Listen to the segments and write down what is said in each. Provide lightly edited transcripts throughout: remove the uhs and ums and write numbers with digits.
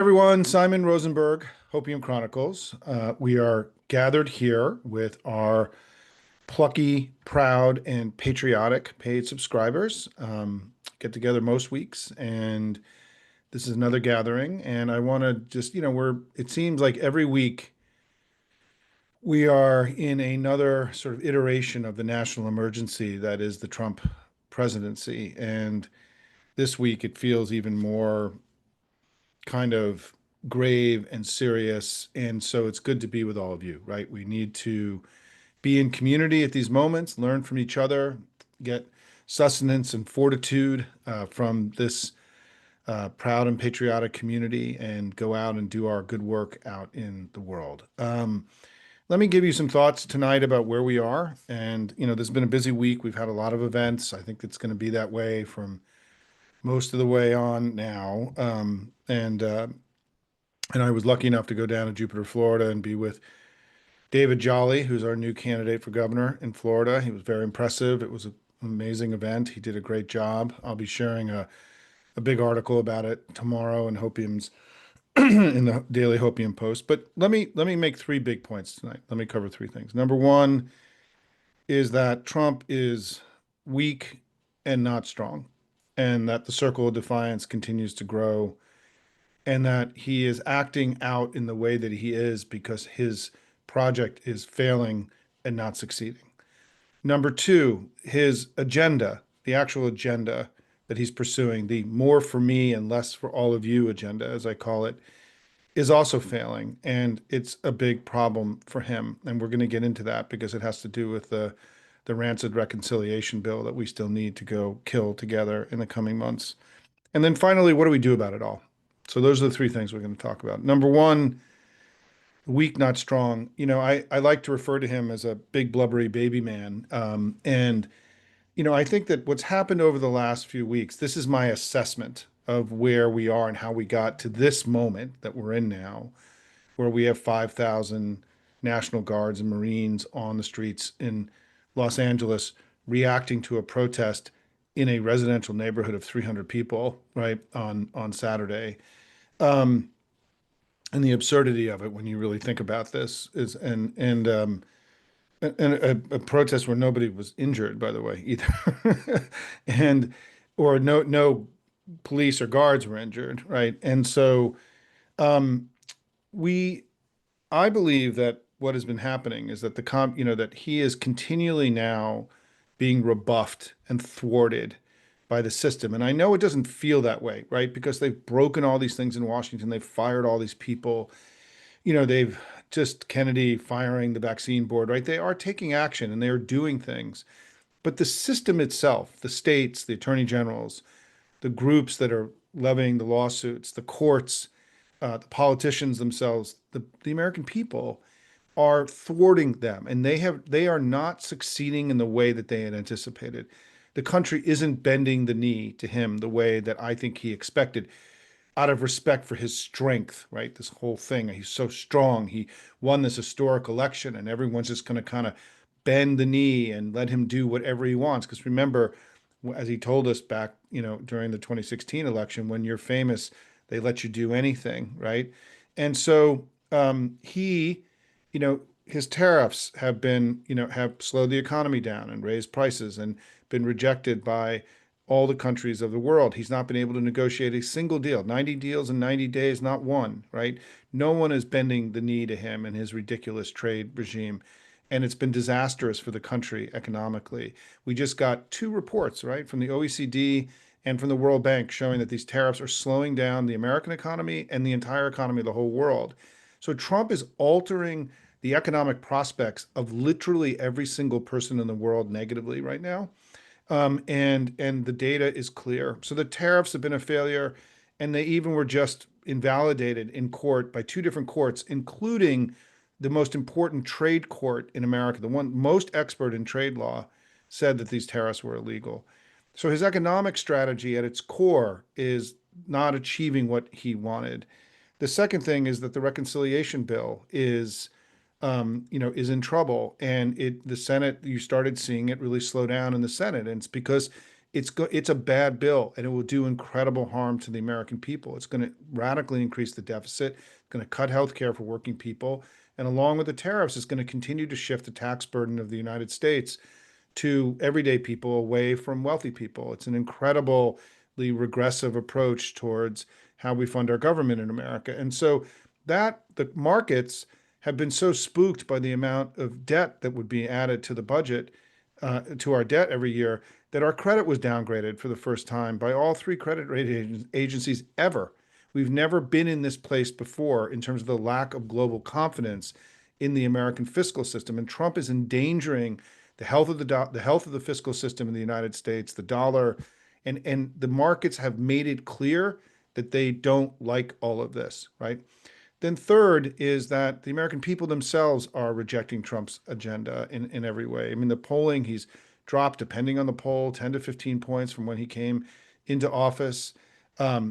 Everyone, Simon Rosenberg, Hopium Chronicles. We are gathered here with our plucky, proud, and patriotic paid subscribers. Get together most weeks, and this is another gathering. And I want to just, it seems like every week we are in another sort of iteration of the national emergency that is the Trump presidency. And this week it feels even more kind of grave and serious. And so it's good to be with all of you, right? We need to be in community at these moments, learn from each other, get sustenance and fortitude from this proud and patriotic community, and go out and do our good work out in the world. Let me give you some thoughts tonight about where we are. And, this has been a busy week. We've had a lot of events. I think it's going to be that way from most of the way on now. And I was lucky enough to go down to Jupiter, Florida, and be with David Jolly, who's our new candidate for governor in Florida. He was very impressive. It was an amazing event. He did a great job. I'll be sharing a big article about it tomorrow in Hopium's in the Daily Hopium Post. But let me make three big points tonight. Let me cover three things. Number one is that Trump is weak and not strong, and that the circle of defiance continues to grow, and that he is acting out in the way that he is because his project is failing and not succeeding. Number two, his agenda, the actual agenda that he's pursuing, the more for me and less for all of you agenda, as I call it, is also failing. And it's a big problem for him. And we're going to get into that because it has to do with the rancid reconciliation bill that we still need to go kill together in the coming months. And then finally, what do we do about it all? So those are the three things we're going to talk about. Number one, weak, not strong. I like to refer to him as a big blubbery baby man. I think that what's happened over the last few weeks, this is my assessment of where we are and how we got to this moment that we're in now, where we have 5,000 National Guards and Marines on the streets in Los Angeles reacting to a protest in a residential neighborhood of 300 people, right, on Saturday. Um, and the absurdity of it when you really think about this is and a protest where nobody was injured, by the way, either, and or no police or guards were injured, right? And so um, we I believe that what has been happening is that that he is continually now being rebuffed and thwarted by the system. And I know it doesn't feel that way, right? Because they've broken all these things in Washington, they've fired all these people, they've just Kennedy firing the vaccine board, right? They are taking action and they are doing things. But the system itself, the states, the attorney generals, the groups that are levying the lawsuits, the courts, the politicians themselves, the American people are thwarting them, and they are not succeeding in the way that they had anticipated. The country isn't bending the knee to him the way that I think he expected, out of respect for his strength, right? This whole thing, he's so strong. He won this historic election, and everyone's just going to kind of bend the knee and let him do whatever he wants. Because remember, as he told us back, during the 2016 election, when you're famous, they let you do anything, right? And so his tariffs have slowed the economy down and raised prices and been rejected by all the countries of the world. He's not been able to negotiate a single deal, 90 deals in 90 days, not one, right? No one is bending the knee to him and his ridiculous trade regime. And it's been disastrous for the country economically. We just got two reports, right, from the OECD and from the World Bank showing that these tariffs are slowing down the American economy and the entire economy of the whole world. So Trump is altering the economic prospects of literally every single person in the world negatively right now. And the data is clear. So the tariffs have been a failure, and they even were just invalidated in court by two different courts, including the most important trade court in America, the one most expert in trade law, said that these tariffs were illegal. So his economic strategy at its core is not achieving what he wanted. The second thing is that the reconciliation bill is in trouble, and the Senate, you started seeing it really slow down in the Senate, and it's because it's a bad bill, and it will do incredible harm to the American people. It's going to radically increase the deficit. It's going to cut health care for working people. And along with the tariffs, it's going to continue to shift the tax burden of the United States to everyday people away from wealthy people. It's an incredibly regressive approach towards how we fund our government in America. And so that the markets have been so spooked by the amount of debt that would be added to the budget, to our debt every year, that our credit was downgraded for the first time by all three credit rating agencies ever. We've never been in this place before in terms of the lack of global confidence in the American fiscal system. And Trump is endangering the health of the fiscal system in the United States, the dollar, and the markets have made it clear that they don't like all of this, right? Then third is that the American people themselves are rejecting Trump's agenda in every way. I mean, the polling, he's dropped, depending on the poll, 10 to 15 points from when he came into office.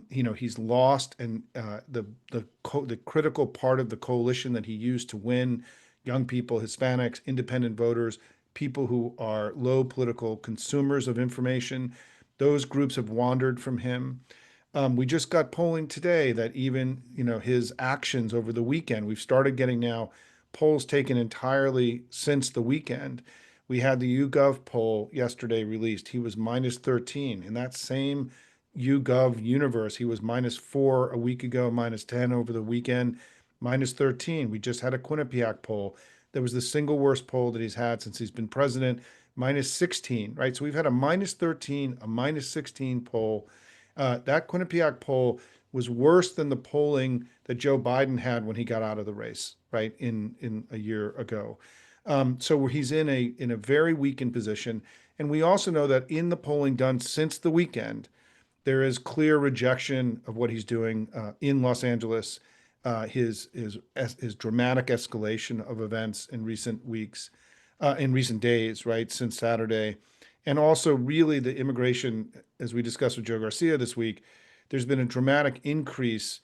He's lost, and the critical part of the coalition that he used to win young people, Hispanics, independent voters, people who are low political consumers of information, those groups have wandered from him. We just got polling today that even, his actions over the weekend, we've started getting now polls taken entirely since the weekend. We had the YouGov poll yesterday released. He was minus 13. In that same YouGov universe, he was minus 4 a week ago, minus 10 over the weekend, minus 13. We just had a Quinnipiac poll that was the single worst poll that he's had since he's been president, minus 16, right? So we've had a minus 13, a minus 16 poll. That Quinnipiac poll was worse than the polling that Joe Biden had when he got out of the race, right, in a year ago. So he's in a very weakened position, and we also know that in the polling done since the weekend, there is clear rejection of what he's doing in Los Angeles, his dramatic escalation of events in recent weeks, in recent days, right, since Saturday, and also really the immigration, as we discussed with Joe Garcia this week. There's been a dramatic increase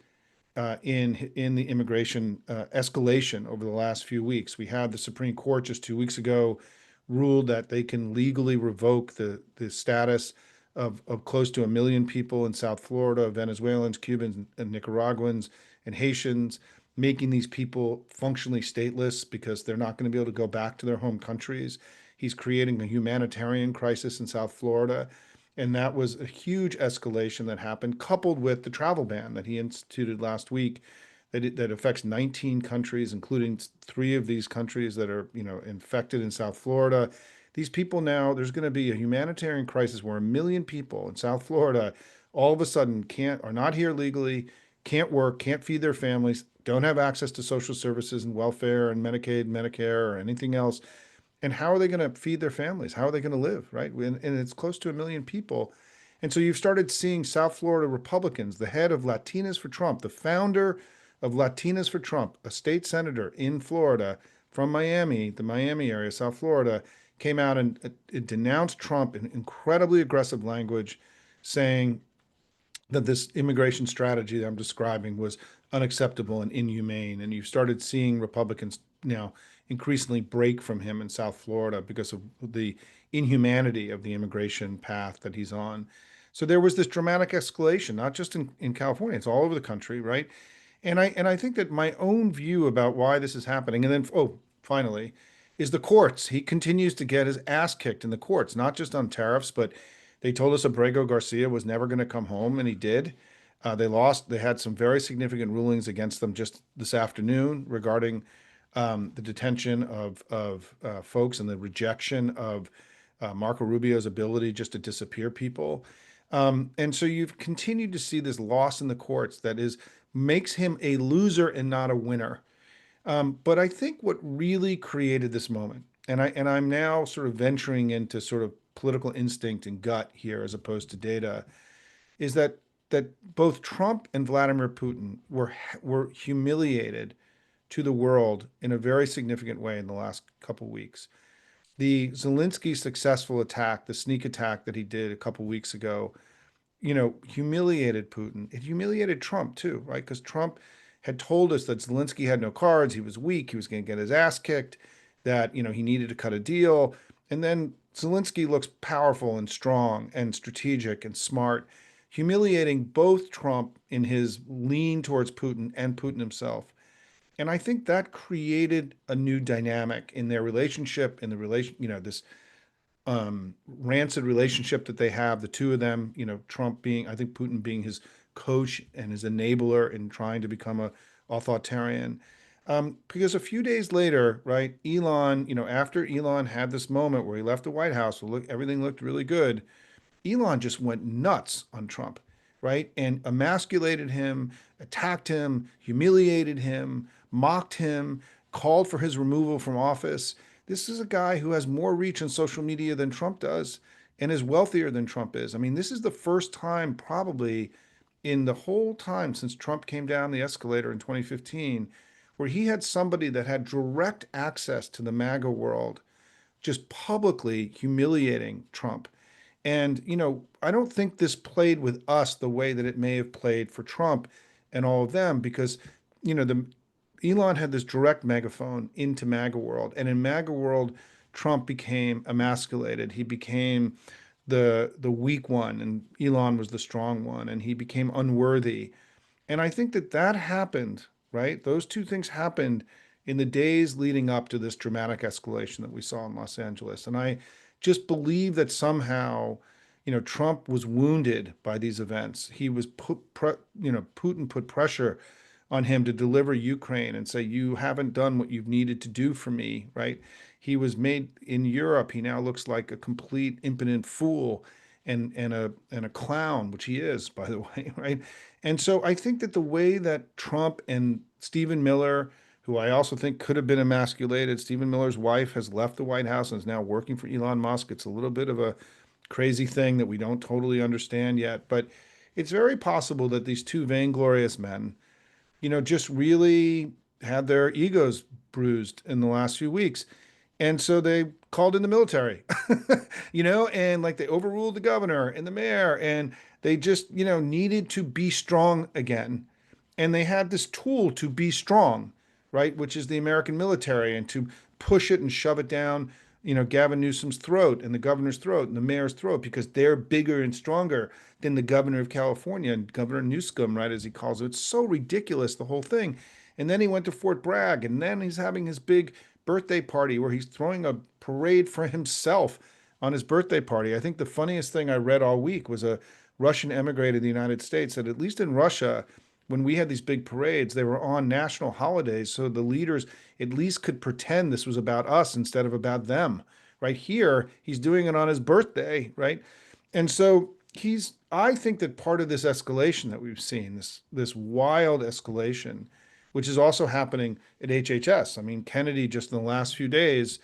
in the immigration escalation over the last few weeks. We had the Supreme Court just 2 weeks ago ruled that they can legally revoke the status of close to 1 million people in South Florida, Venezuelans, Cubans, and Nicaraguans, and Haitians, making these people functionally stateless because they're not going to be able to go back to their home countries. He's creating a humanitarian crisis in South Florida. And that was a huge escalation that happened, coupled with the travel ban that he instituted last week that affects 19 countries, including three of these countries that are, infected in South Florida. These people now, there's going to be a humanitarian crisis where 1 million people in South Florida all of a sudden are not here legally, can't work, can't feed their families, don't have access to social services and welfare and Medicaid, Medicare, or anything else. And how are they going to feed their families? How are they going to live, right? And it's close to 1 million people. And so you've started seeing South Florida Republicans, the head of Latinas for Trump, the founder of Latinas for Trump, a state senator in Florida from Miami, the Miami area, South Florida, came out and denounced Trump in incredibly aggressive language, saying that this immigration strategy that I'm describing was unacceptable and inhumane. And you've started seeing Republicans now increasingly break from him in South Florida because of the inhumanity of the immigration path that he's on. So there was this dramatic escalation, not just in California, it's all over the country, right? And I think that my own view about why this is happening, and then finally, is the courts. He continues to get his ass kicked in the courts, not just on tariffs, but they told us Abrego Garcia was never going to come home, and he did. They lost. They had some very significant rulings against them just this afternoon regarding the detention of folks and the rejection of Marco Rubio's ability just to disappear people. And so you've continued to see this loss in the courts that makes him a loser and not a winner. But I think what really created this moment, and I'm now sort of venturing into sort of political instinct and gut here as opposed to data, is that both Trump and Vladimir Putin were humiliated to the world in a very significant way in the last couple of weeks. The Zelensky successful attack, the sneak attack that he did a couple of weeks ago, humiliated Putin. It humiliated Trump too, right? Because Trump had told us that Zelensky had no cards, he was weak, he was going to get his ass kicked, that he needed to cut a deal. And then Zelensky looks powerful and strong and strategic and smart, humiliating both Trump in his lean towards Putin and Putin himself. And I think that created a new dynamic in their relationship, in the relation, this rancid relationship that they have, the two of them, Trump being, I think Putin being his coach and his enabler in trying to become a authoritarian. Because a few days later, right, Elon, after Elon had this moment where he left the White House, everything looked really good. Elon just went nuts on Trump, right? And emasculated him, attacked him, humiliated him, mocked him, called for his removal from office. This is a guy who has more reach on social media than Trump does and is wealthier than Trump is. I mean, this is the first time, probably in the whole time since Trump came down the escalator in 2015, where he had somebody that had direct access to the MAGA world just publicly humiliating Trump. And, I don't think this played with us the way that it may have played for Trump and all of them, because, the Elon had this direct megaphone into MAGA world. And in MAGA world, Trump became emasculated. He became the weak one, and Elon was the strong one, and he became unworthy. And I think that that happened, right? Those two things happened in the days leading up to this dramatic escalation that we saw in Los Angeles. And I just believe that somehow, Trump was wounded by these events. He was Putin put pressure on him to deliver Ukraine and say, you haven't done what you've needed to do for me, right? He was made in Europe. He now looks like a complete impotent fool and a clown, which he is, by the way, right? And so I think that the way that Trump and Stephen Miller, who I also think could have been emasculated, Stephen Miller's wife has left the White House and is now working for Elon Musk. It's a little bit of a crazy thing that we don't totally understand yet, but it's very possible that these two vainglorious men, just really had their egos bruised in the last few weeks. And so they called in the military, and like they overruled the governor and the mayor, and they just, needed to be strong again. And they had this tool to be strong, right? Which is the American military, and to push it and shove it down, Gavin Newsom's throat and the governor's throat and the mayor's throat, because they're bigger and stronger than the governor of California and Governor Newsom, right, as he calls it. It's so ridiculous, the whole thing. And then he went to Fort Bragg, and then he's having his big birthday party where he's throwing a parade for himself on his birthday party. I think the funniest thing I read all week was a Russian emigre to the United States that, at least in Russia, when we had these big parades, they were on national holidays. So the leaders at least could pretend this was about us instead of about them. Right here, he's doing it on his birthday, right? And so I think that part of this escalation that we've seen, this wild escalation, which is also happening at HHS. I mean, Kennedy just in the last few days,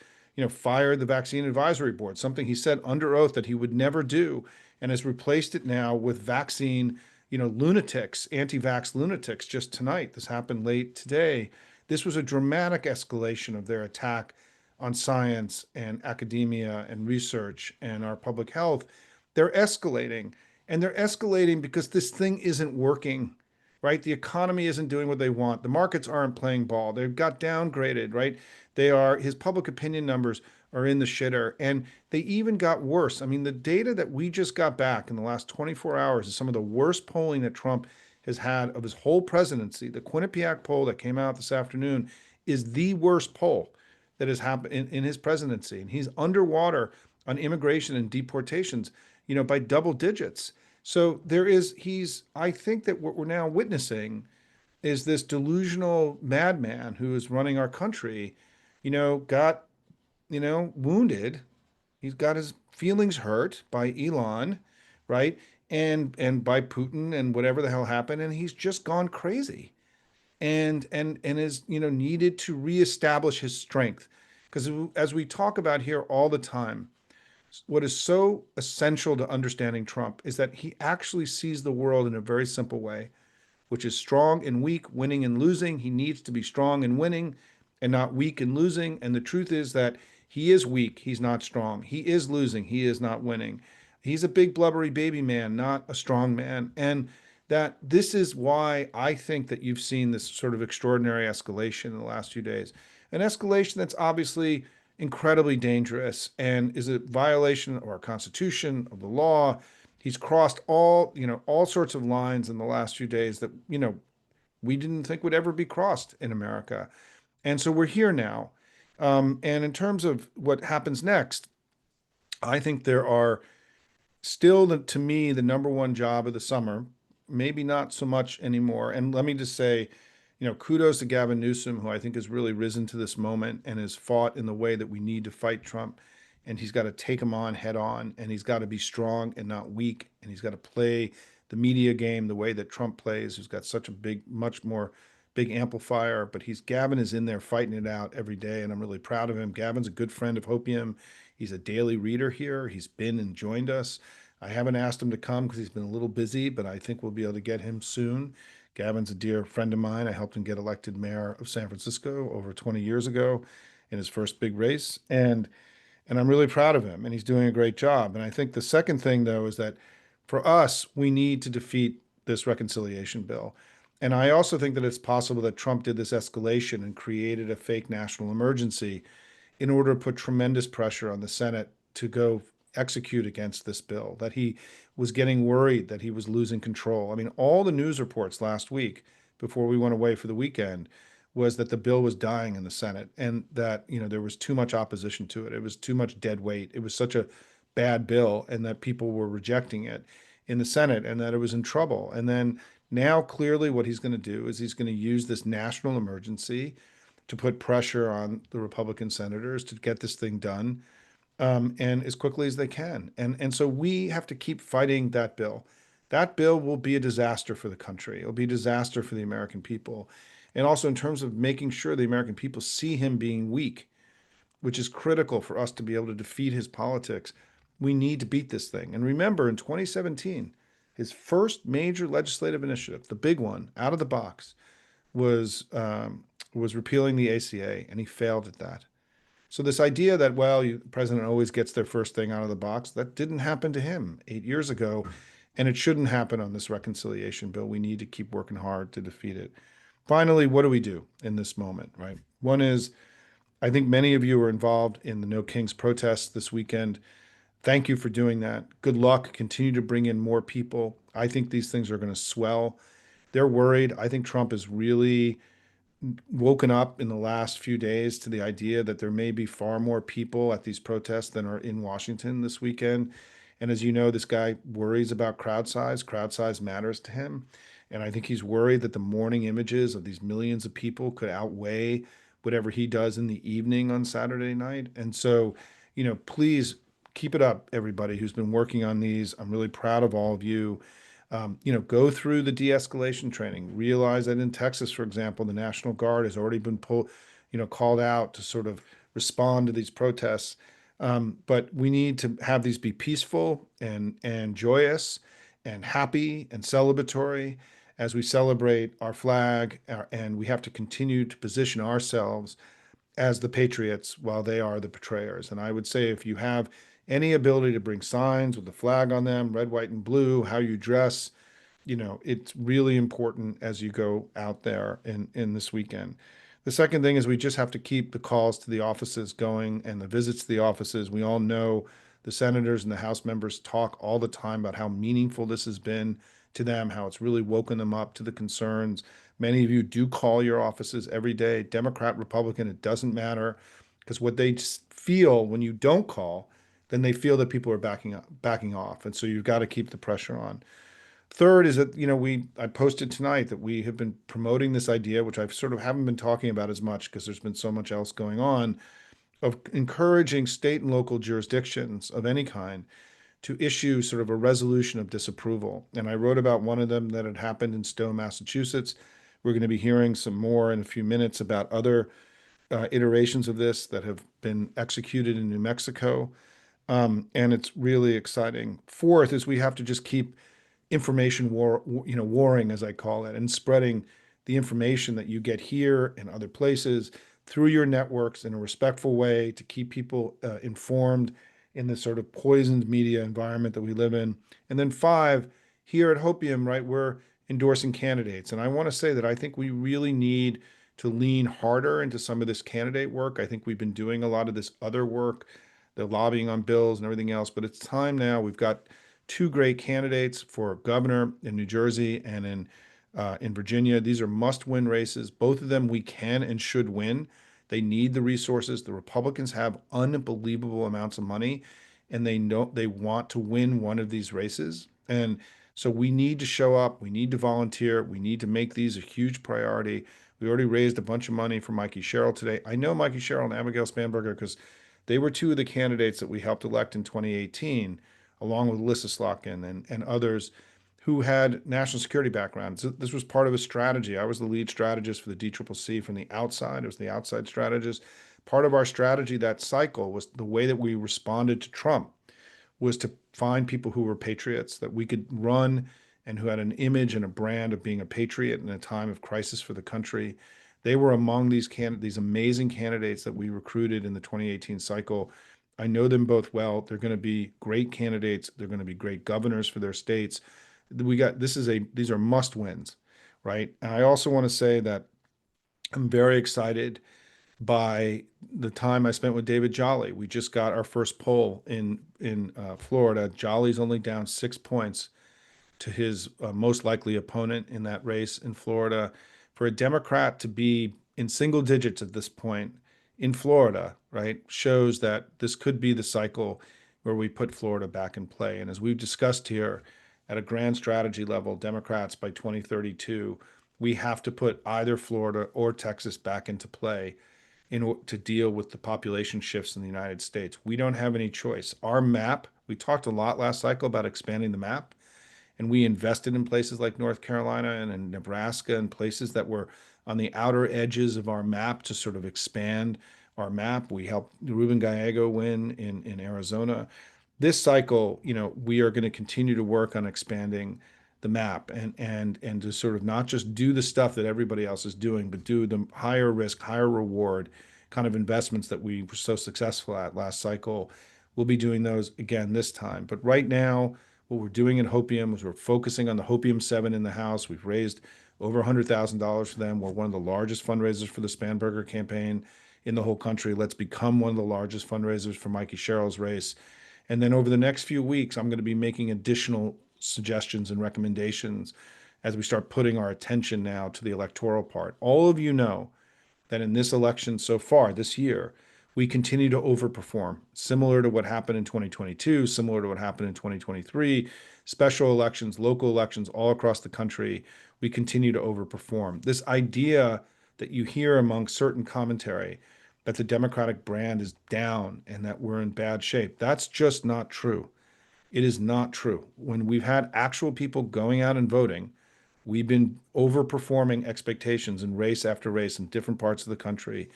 fired the vaccine advisory board, something he said under oath that he would never do, and has replaced it now with vaccine, lunatics, anti-vax lunatics. Just tonight, this happened late today. This was a dramatic escalation of their attack on science and academia and research and our public health. They're escalating, and they're escalating because this thing isn't working, right? The economy isn't doing what they want. The markets aren't playing ball. They've got downgraded, right? His public opinion numbers are in the shitter, and they even got worse. I mean, the data that we just got back in the last 24 hours is some of the worst polling that Trump has had of his whole presidency. The Quinnipiac poll that came out this afternoon is the worst poll that has happened in his presidency. And he's underwater on immigration and deportations, by double digits. So I think that what we're now witnessing is this delusional madman who is running our country, got, wounded. He's got his feelings hurt by Elon, right? And by Putin and whatever the hell happened. And he's just gone crazy and is, needed to reestablish his strength. Because as we talk about here all the time, what is so essential to understanding Trump is that he actually sees the world in a very simple way, which is strong and weak, winning and losing. He needs to be strong and winning and not weak and losing. And the truth is that he is weak. He's not strong. He is losing. He is not winning. He's a big blubbery baby man, not a strong man. And that this is why I think that you've seen this sort of extraordinary escalation in the last few days. An escalation that's obviously incredibly dangerous and is a violation of our Constitution, of the law. He's crossed all sorts of lines in the last few days that, we didn't think would ever be crossed in America. And so we're here now. And in terms of what happens next, I think there are still, to me, the number one job of the summer, maybe not so much anymore. And let me just say, kudos to Gavin Newsom, who I think has really risen to this moment and has fought in the way that we need to fight Trump. And he's got to take him on head on, and he's got to be strong and not weak. And he's got to play the media game the way that Trump plays, who's got such a much more big amplifier. But Gavin is in there fighting it out every day, and I'm really proud of him. Gavin's a good friend of Hopium. He's a daily reader here. He's been and joined us. I haven't asked him to come because he's been a little busy, but I think we'll be able to get him soon. Gavin's a dear friend of mine. I helped him get elected mayor of San Francisco over 20 years ago in his first big race. And I'm really proud of him, and he's doing a great job. And I think the second thing, though, is that for us, we need to defeat this reconciliation bill. And I also think that it's possible that Trump did this escalation and created a fake national emergency in order to put tremendous pressure on the Senate to go execute against this bill, that he was getting worried that he was losing control. I mean, all the news reports last week before we went away for the weekend was that the bill was dying in the Senate and that, there was too much opposition to it. It was too much dead weight. It was such a bad bill and that people were rejecting it in the Senate and that it was in trouble. And then now clearly what he's going to do is he's going to use this national emergency to put pressure on the Republican senators to get this thing done, and as quickly as they can. And so we have to keep fighting that bill. That bill will be a disaster for the country. It'll be a disaster for the American people. And also in terms of making sure the American people see him being weak, which is critical for us to be able to defeat his politics. We need to beat this thing. And remember, in 2017, his first major legislative initiative, the big one out of the box, was repealing the ACA, and he failed at that. So this idea that, well, the president always gets their first thing out of the box, that didn't happen to him 8 years ago, and it shouldn't happen on this reconciliation bill. We need to keep working hard to defeat it. Finally, what do we do in this moment, right? One is, I think many of you were involved in the No Kings protests this weekend. Thank you for doing that. Good luck. Continue to bring in more people. I think these things are going to swell. They're worried. I think Trump is really woken up in the last few days to the idea that there may be far more people at these protests than are in Washington this weekend. And as you know, this guy worries about crowd size. Crowd size matters to him. And I think he's worried that the morning images of these millions of people could outweigh whatever he does in the evening on Saturday night. And so, please keep it up, everybody who's been working on these. I'm really proud of all of you. Go through the de-escalation training. Realize that in Texas, for example, the National Guard has already been called out to sort of respond to these protests. But we need to have these be peaceful and joyous and happy and celebratory as we celebrate our flag, and we have to continue to position ourselves as the patriots while they are the betrayers. And I would say if you have any ability to bring signs with the flag on them, red, white, and blue, how you dress, it's really important as you go out there in this weekend. The second thing is we just have to keep the calls to the offices going and the visits to the offices. We all know the senators and the House members talk all the time about how meaningful this has been to them, how it's really woken them up to the concerns. Many of you do call your offices every day, Democrat, Republican, it doesn't matter, because what they feel when you don't call, then they feel that people are backing off. And so you've got to keep the pressure on. Third is that, I posted tonight that we have been promoting this idea, which I've sort of haven't been talking about as much because there's been so much else going on, of encouraging state and local jurisdictions of any kind to issue sort of a resolution of disapproval. And I wrote about one of them that had happened in Stowe, Massachusetts. We're going to be hearing some more in a few minutes about other iterations of this that have been executed in New Mexico. And it's really exciting. Fourth is we have to just keep information warring, as I call it, and spreading the information that you get here and other places through your networks in a respectful way to keep people informed in this sort of poisoned media environment that we live in. And then five, here at Hopium, right, we're endorsing candidates. And I want to say that I think we really need to lean harder into some of this candidate work. I think we've been doing a lot of this other work, the lobbying on bills and everything else, but it's time now. We've got two great candidates for governor in New Jersey and in Virginia. These are must-win races. Both of them we can and should win. They need the resources. The Republicans have unbelievable amounts of money, and they know they want to win one of these races. And so we need to show up. We need to volunteer. We need to make these a huge priority. We already raised a bunch of money for Mikey Sherrill today. I know Mikey Sherrill and Abigail Spanberger because they were two of the candidates that we helped elect in 2018, along with Alyssa Slotkin and others who had national security backgrounds. This was part of a strategy. I was the lead strategist for the DCCC from the outside. It was the outside strategist. Part of our strategy that cycle was the way that we responded to Trump was to find people who were patriots that we could run and who had an image and a brand of being a patriot in a time of crisis for the country. They were among these amazing candidates that we recruited in the 2018 cycle. I know them both well. They're going to be great candidates. They're going to be great governors for their states. These are must wins, right? And I also want to say that I'm very excited by the time I spent with David Jolly. We just got our first poll in Florida. Jolly's only down 6 points to his most likely opponent in that race in Florida. For a Democrat to be in single digits at this point in Florida, right, shows that this could be the cycle where we put Florida back in play. And as we've discussed here at a grand strategy level, Democrats by 2032, we have to put either Florida or Texas back into play to deal with the population shifts in the United States. We don't have any choice. Our map, we talked a lot last cycle about expanding the map, and we invested in places like North Carolina and in Nebraska and places that were on the outer edges of our map to sort of expand our map. We helped Ruben Gallego win in Arizona. This cycle, we are going to continue to work on expanding the map and to sort of not just do the stuff that everybody else is doing, but do the higher risk, higher reward kind of investments that we were so successful at last cycle. We'll be doing those again this time. But right now, what we're doing in Hopium is we're focusing on the Hopium 7 in the House. We've raised over $100,000 for them. We're one of the largest fundraisers for the Spanberger campaign in the whole country. Let's become one of the largest fundraisers for Mikey Sherrill's race. And then over the next few weeks, I'm going to be making additional suggestions and recommendations as we start putting our attention now to the electoral part. All of you know that in this election so far this year, we continue to overperform, similar to what happened in 2022, similar to what happened in 2023, special elections, local elections all across the country. We continue to overperform. This idea that you hear among certain commentary that the Democratic brand is down and that we're in bad shape, that's just not true. It is not true. When we've had actual people going out and voting, we've been overperforming expectations in race after race in different parts of the country.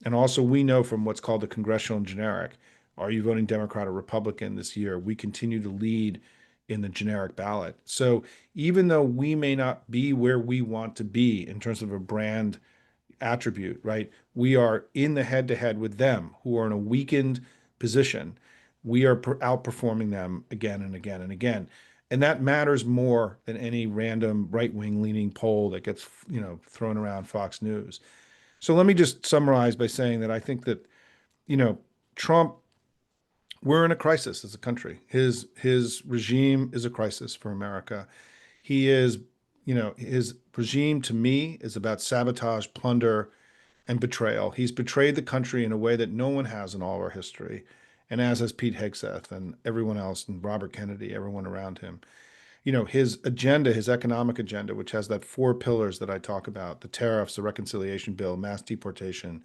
And also, we know from what's called the congressional and generic, are you voting Democrat or Republican this year? We continue to lead in the generic ballot. So even though we may not be where we want to be in terms of a brand attribute, right? We are in the head to head with them who are in a weakened position. We are outperforming them again and again and again. And that matters more than any random right-wing leaning poll that gets, thrown around Fox News. So let me just summarize by saying that I think that, Trump, we're in a crisis as a country. His regime is a crisis for America. He is, his regime to me is about sabotage, plunder, and betrayal. He's betrayed the country in a way that no one has in all our history, and as has Pete Hegseth and everyone else, and Robert Kennedy, everyone around him. His agenda, his economic agenda, which has that four pillars that I talk about, the tariffs, the reconciliation bill, mass deportation,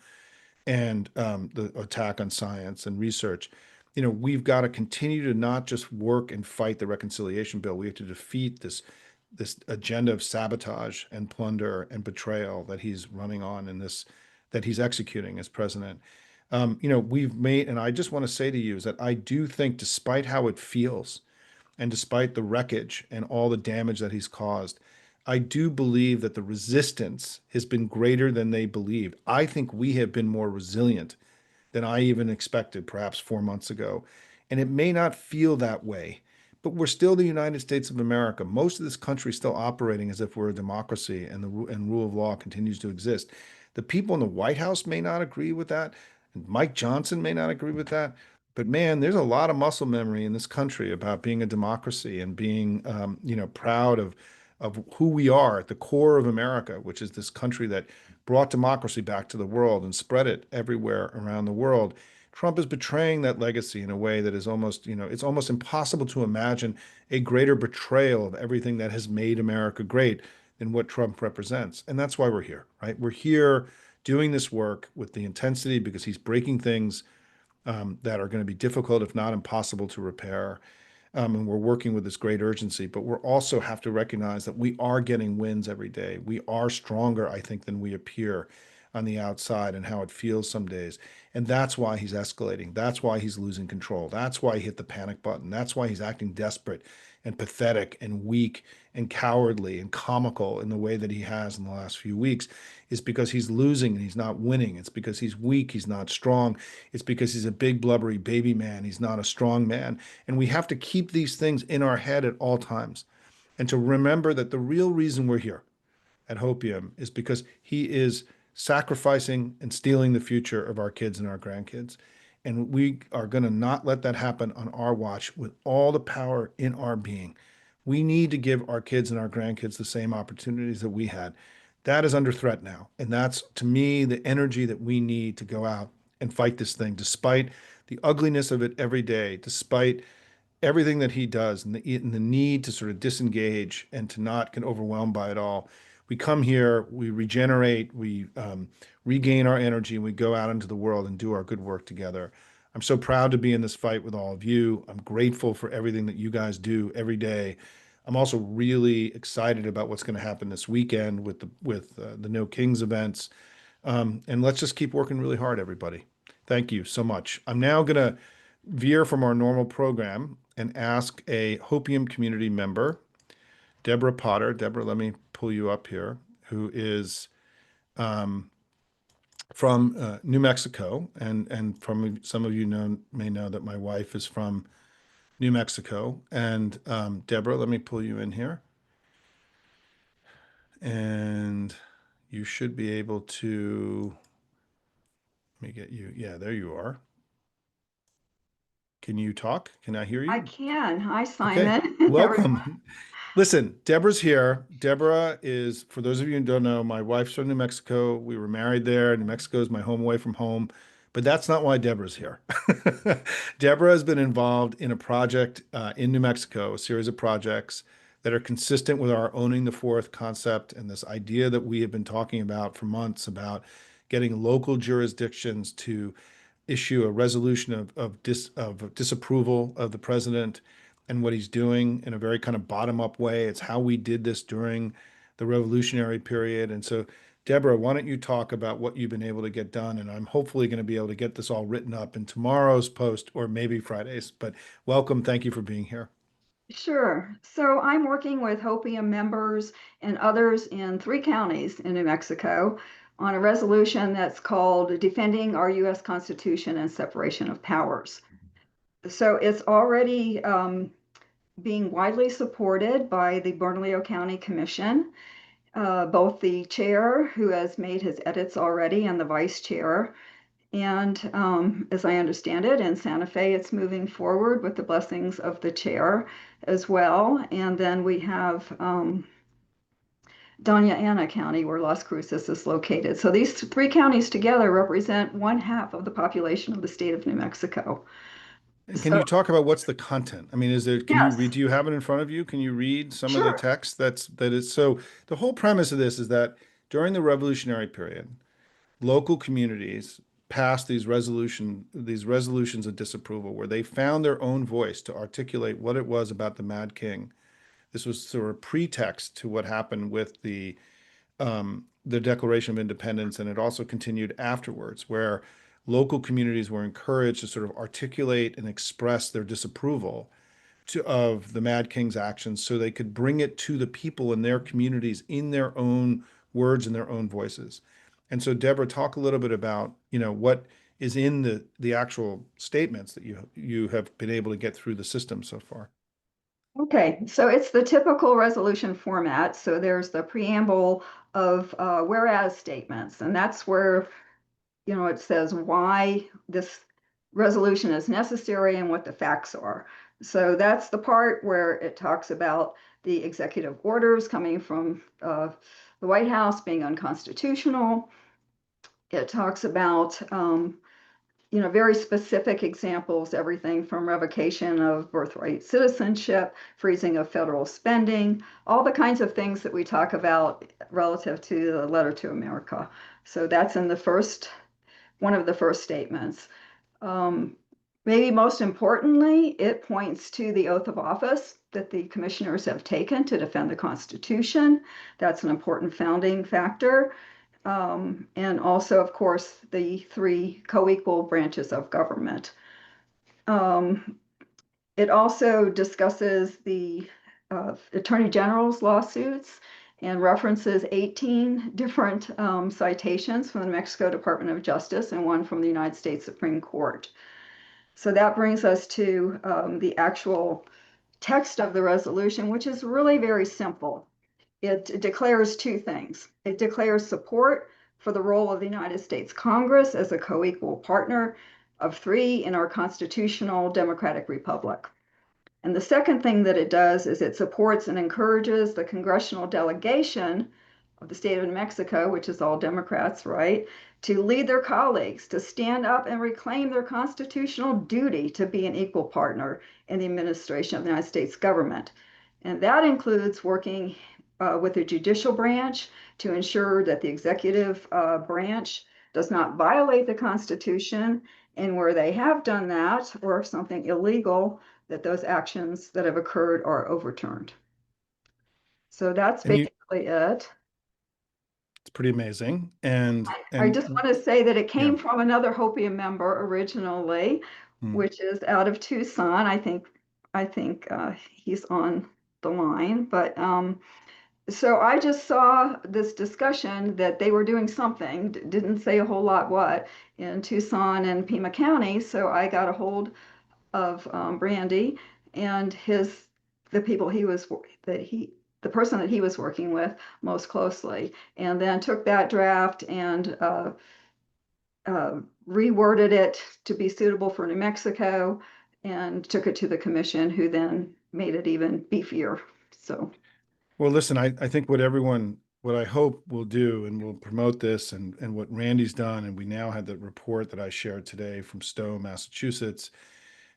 and the attack on science and research. We've got to continue to not just work and fight the reconciliation bill. We have to defeat this agenda of sabotage and plunder and betrayal that he's running on in this, that he's executing as president. We've made, and I just want to say to you is that I do think, despite how it feels, and despite the wreckage and all the damage that he's caused, I do believe that the resistance has been greater than they believed. I think we have been more resilient than I even expected, perhaps 4 months ago. And it may not feel that way, but we're still the United States of America. Most of this country is still operating as if we're a democracy and and rule of law continues to exist. The people in the White House may not agree with that. And Mike Johnson may not agree with that. But man, there's a lot of muscle memory in this country about being a democracy and being, proud of who we are at the core of America, which is this country that brought democracy back to the world and spread it everywhere around the world. Trump is betraying that legacy in a way that is almost, it's almost impossible to imagine a greater betrayal of everything that has made America great than what Trump represents. And that's why we're here, right? We're here doing this work with the intensity because he's breaking things that are going to be difficult, if not impossible, to repair. And we're working with this great urgency, but we also have to recognize that we are getting wins every day. We are stronger, I think, than we appear on the outside and how it feels some days. And that's why he's escalating. That's why he's losing control. That's why he hit the panic button. That's why he's acting desperate and pathetic and weak and cowardly and comical in the way that he has in the last few weeks is because he's losing and he's not winning. It's because he's weak, he's not strong. It's because he's a big blubbery baby man. He's not a strong man. And we have to keep these things in our head at all times and to remember that the real reason we're here at Hopium is because he is sacrificing and stealing the future of our kids and our grandkids. And we are going to not let that happen on our watch with all the power in our being. We need to give our kids and our grandkids the same opportunities that we had. That is under threat now. And that's, to me, the energy that we need to go out and fight this thing, despite the ugliness of it every day, despite everything that he does and the need to sort of disengage and to not get overwhelmed by it all. We come here, we regenerate, we regain our energy, and we go out into the world and do our good work together. I'm so proud to be in this fight with all of you. I'm grateful for everything that you guys do every day. I'm also really excited about what's going to happen this weekend with the No Kings events. And let's just keep working really hard, everybody. Thank you so much. I'm now going to veer from our normal program and ask a Hopium community member, Deborah Potter. Deborah, let me pull you up here, who is um, from New Mexico. And from some of you may know that my wife is from New Mexico. And Deborah, let me pull you in here. And you should be able to, let me get you. Yeah, there you are. Can you talk? Can I hear I you? can. Hi, Okay. Simon. Everyone. Welcome. Listen, Deborah's here. Deborah is, for those of you who don't know, my wife's from New Mexico. We were married there. New Mexico is my home away from home, but that's not why Deborah's here. Deborah has been involved in a project in New Mexico, a series of projects that are consistent with our owning the fourth concept and this idea that we have been talking about for months about getting local jurisdictions to issue a resolution of disapproval of the president and what he's doing in a very kind of bottom-up way. It's how we did this during the revolutionary period. And so, Deborah, why don't you talk about what you've been able to get done? And I'm hopefully going to be able to get this all written up in tomorrow's post or maybe Friday's. But welcome. Thank you for being here. Sure. So I'm working with Hopium members and others in 3 counties in New Mexico on a resolution that's called Defending Our U.S. Constitution and Separation of Powers. So it's already being widely supported by the Bernalillo County Commission, both the chair, who has made his edits already, and the vice chair. And as I understand it, in Santa Fe, it's moving forward with the blessings of the chair as well. And then we have Doña Ana County, where Las Cruces is located. So these 3 counties together represent 1/2 of the population of the state of New Mexico. And can So, you talk about what's the content? I mean, can you read, yes, do you have it in front of you? Can you read some of the sure. text that is so the whole premise of this is that during the revolutionary period, local communities passed these resolutions of disapproval where they found their own voice to articulate what it was about the Mad King. This was sort of pretext to what happened with the Declaration of Independence, and it also continued afterwards, where local communities were encouraged to sort of articulate and express their disapproval of the Mad King's actions so they could bring it to the people in their communities in their own words and their own voices. And so, Deborah, talk a little bit about, what is in the actual statements that you have been able to get through the system so far. Okay, so it's the typical resolution format. So there's the preamble of whereas statements, and that's where, it says why this resolution is necessary and what the facts are. So that's the part where it talks about the executive orders coming from the White House being unconstitutional. It talks about very specific examples, everything from revocation of birthright citizenship, freezing of federal spending, all the kinds of things that we talk about relative to the letter to America. So that's in the first, one of the first statements. Um, Maybe most importantly, it points to the oath of office that the commissioners have taken to defend the Constitution. That's an important founding factor. And also, of course, the three co-equal branches of government. Um, it also discusses the Attorney General's lawsuits and references 18 different citations from the Mexico Department of Justice and one from the United States Supreme Court. So that brings us to the actual text of the resolution, which is really very simple. It declares two things. It declares support for the role of the United States Congress as a co-equal partner of three in our constitutional democratic republic. And the second thing that it does is it supports and encourages the congressional delegation of the state of New Mexico, which is all Democrats, right, to lead their colleagues to stand up and reclaim their constitutional duty to be an equal partner in the administration of the United States government. And that includes working with the judicial branch to ensure that the executive branch does not violate the Constitution. And where they have done that or something illegal, that those actions that have occurred are overturned. So that's And you, basically it. it's pretty amazing. I just want to say that it Yeah. came from another Hopium member originally, Hmm. which is out of Tucson. I think he's on the line, but so I just saw this discussion that they were doing something, didn't say a whole lot what, in Tucson and Pima County. So I got a hold of Brandy and the people he was that he the person that he was working with most closely, and then took that draft and reworded it to be suitable for New Mexico and took it to the commission, who then made it even beefier. So, Well, listen, I think what I hope we'll do, and we'll promote this, and what Randy's done, and we now had the report that I shared today from Stowe, Massachusetts.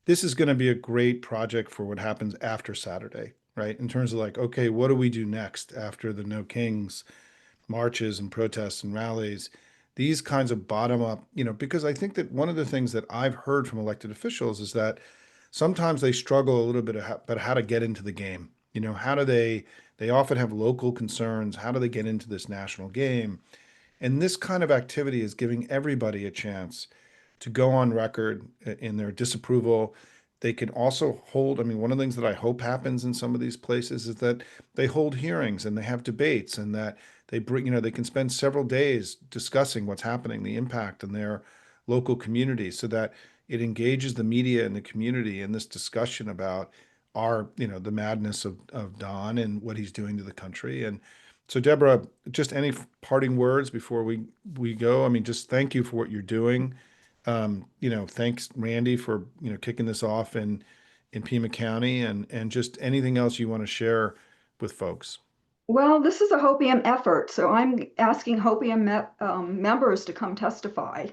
This is going to be a great project for what happens after Saturday, right? In terms of like, okay, what do we do next after the No Kings marches and protests and rallies? These kinds of bottom up, because I think that one of the things that I've heard from elected officials is that sometimes they struggle a little bit about how to get into the game. How do they often have local concerns. How do they get into this national game? And this kind of activity is giving everybody a chance to go on record in their disapproval. They can also hold, I mean, one of the things that I hope happens in some of these places is that they hold hearings and they have debates and that they bring, they can spend several days discussing what's happening, the impact in their local community so that it engages the media and the community in this discussion about the madness of Don and what he's doing to the country. And so, Deborah, just any parting words before we go? I mean, just thank you for what you're doing. Thanks, Randy, for kicking this off in Pima County, and just anything else you want to share with folks. well, this is a Hopium effort, so I'm asking Hopium members to come testify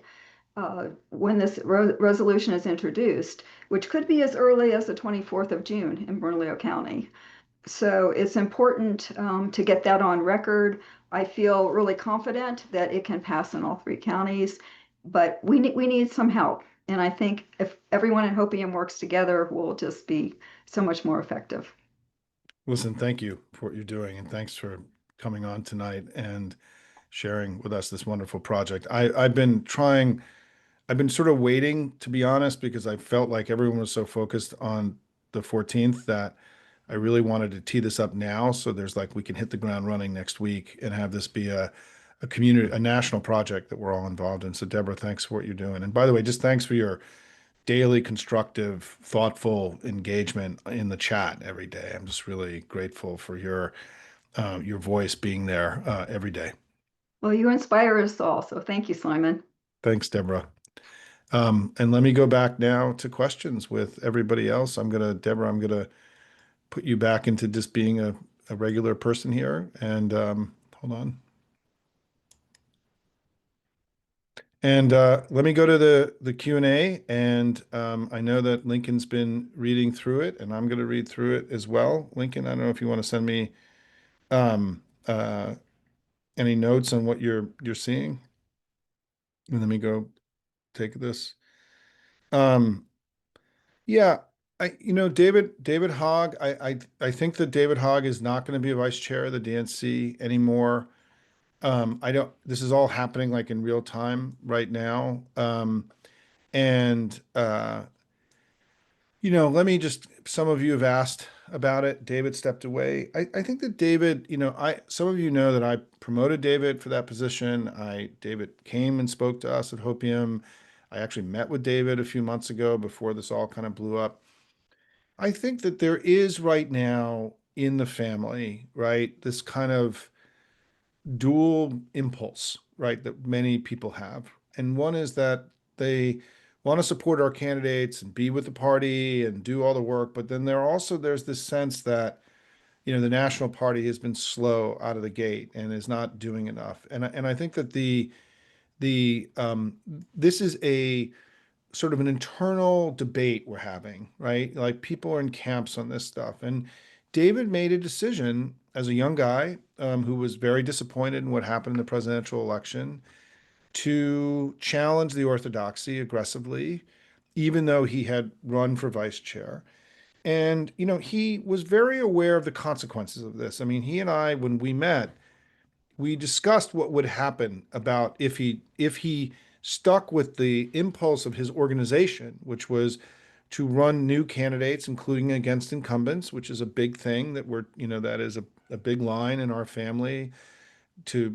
when this resolution is introduced, which could be as early as the 24th of June in Bernalillo County. So it's important to get that on record. I feel really confident that it can pass in all three counties, but we need some help. And I think if everyone in Hopium works together, we'll just be so much more effective. Listen, thank you for what you're doing, and thanks for coming on tonight and sharing with us this wonderful project. I've been sort of waiting, to be honest, because I felt like everyone was so focused on the 14th that I really wanted to tee this up now. So there's like, we can hit the ground running next week and have this be a community, a national project that we're all involved in. So Deborah, thanks for what you're doing. And by the way, just thanks for your daily constructive, thoughtful engagement in the chat every day. I'm just really grateful for your voice being there every day. Well, you inspire us all, so thank you, Simon. Thanks, Deborah. And let me go back now to questions with everybody else. Deborah, I'm gonna put you back into just being a regular person here. And hold on. And let me go to the Q&A. And I know that Lincoln's been reading through it, and I'm going to read through it as well. Lincoln, I don't know if you want to send me um, any notes on what you're seeing. And let me go take this. Um, yeah, David Hogg. I think that David Hogg is not going to be a vice chair of the DNC anymore. I don't. This is all happening like in real time right now. And let me just, some of you have asked about it. David stepped away. I think that David, some of you know that I promoted David for that position. David came and spoke to us at Hopium. I actually met with David a few months ago before this all kind of blew up. I think that there is right now in the family, right, this kind of dual impulse, right, that many people have. And one is that they want to support our candidates and be with the party and do all the work, but then there's this sense that the national party has been slow out of the gate and is not doing enough. And I think that the this is a sort of an internal debate we're having, right? Like people are in camps on this stuff. And David made a decision as a young guy who was very disappointed in what happened in the presidential election to challenge the orthodoxy aggressively, even though he had run for vice chair. And, he was very aware of the consequences of this. I mean, he and I, when we met, we discussed what would happen about if he stuck with the impulse of his organization, which was to run new candidates, including against incumbents, which is a big thing that is a big line in our family.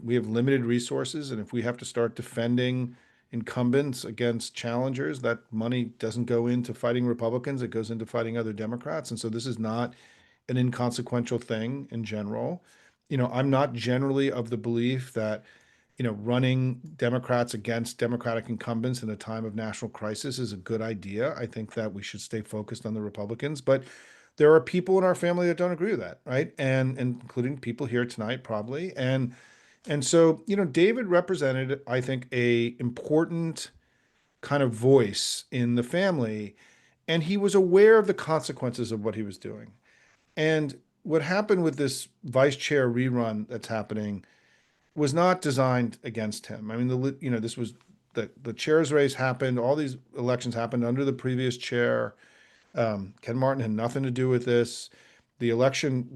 We have limited resources, and if we have to start defending incumbents against challengers, that money doesn't go into fighting Republicans, it goes into fighting other Democrats. And so this is not an inconsequential thing in general. I'm not generally of the belief that, running Democrats against Democratic incumbents in a time of national crisis is a good idea. I think that we should stay focused on the Republicans, but there are people in our family that don't agree with that, right? And including people here tonight, probably. And so, David represented, I think, a important kind of voice in the family, and he was aware of the consequences of what he was doing. And what happened with this vice chair rerun that's happening was not designed against him. I mean, this was the chair's race happened. All these elections happened under the previous chair. Ken Martin had nothing to do with this. The election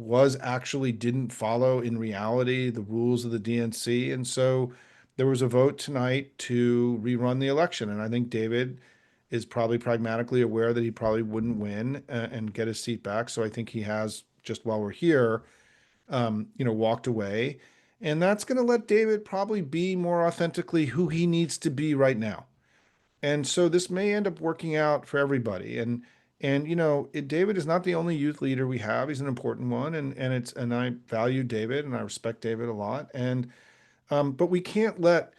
didn't follow in reality the rules of the DNC. And so there was a vote tonight to rerun the election. And I think David is probably pragmatically aware that he probably wouldn't win and get his seat back. So I think he has, just while we're here, walked away. And that's going to let David probably be more authentically who he needs to be right now. And so this may end up working out for everybody. And David is not the only youth leader we have. He's an important one, and I value David and I respect David a lot. And but we can't let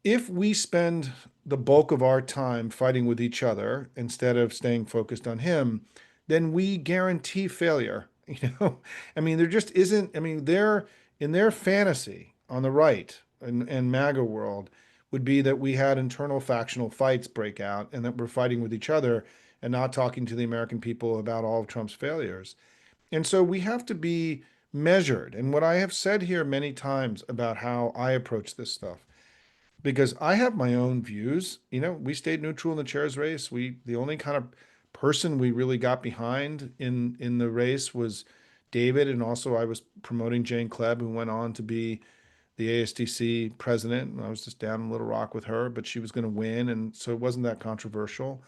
if we spend the bulk of our time fighting with each other instead of staying focused on him, then we guarantee failure. I mean, there just isn't. I mean, they're in their fantasy on the right and MAGA world would be that we had internal factional fights break out and that we're fighting with each other and not talking to the American people about all of Trump's failures. And so we have to be measured. And what I have said here many times about how I approach this stuff because I have my own views. We stayed neutral in the chairs race. The only kind of person we really got behind in the race was David, and also I was promoting Jane Klebb, who went on to be the ASDC president. And I was just down in Little Rock with her, but she was going to win, and so it wasn't that controversial.